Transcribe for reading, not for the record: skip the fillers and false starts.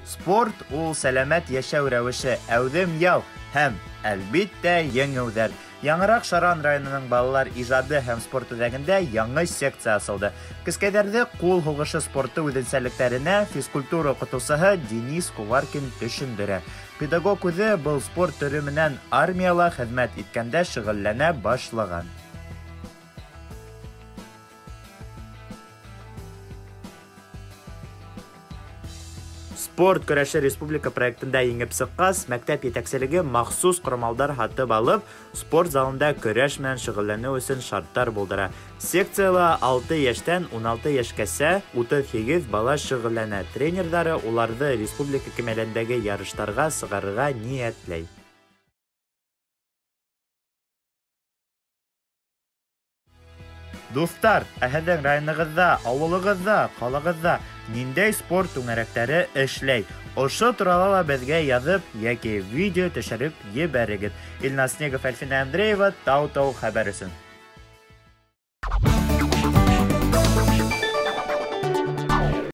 Спорт ул сәламәт яшәү рәвеше, әүҙем яу һәм, әлбиттә, еңеүҙәр. Яңыраҡ Шаран районының балалар ижады һәм спорт үҙәгендә яңы секция асылды. Кескәйҙәрҙе ҡул һуғышы спорты үҙенсәлектәренә физкультура уҡытыусыһы Денис Куваркин төшөндөрә. Педагог үҙе был спорт төрө менән армияла хеҙмәт иткәндә шөғөлләнә башлаған. Спорт көрәше республика проектында еңеп сыҡҡас, мәктәп етәкселеге махсус ҡорамалдар һатып алып, спорт залында көрәш менән шөғөлләнеү өсөн шарттар булдыра. Секцияла 6 йәштән 16 йәшкәсә 38 бала шөғөлләнә. Тренерҙары уларҙы республика кимәлендәге ярыштарға сығарырға ниәтләй. Дуҫтар, һеҙҙең районығыҙҙа, ауылығыҙҙа, ҡалағыҙҙа ниндәй спорт түңәрәктәре эшләй? Ошо турала ла беҙгә яҙып, йәки видео төшөрөп ебәрегеҙ. Илназ Снегов, Әлфина Андреева, Тау-Тау хәбәр өсөн.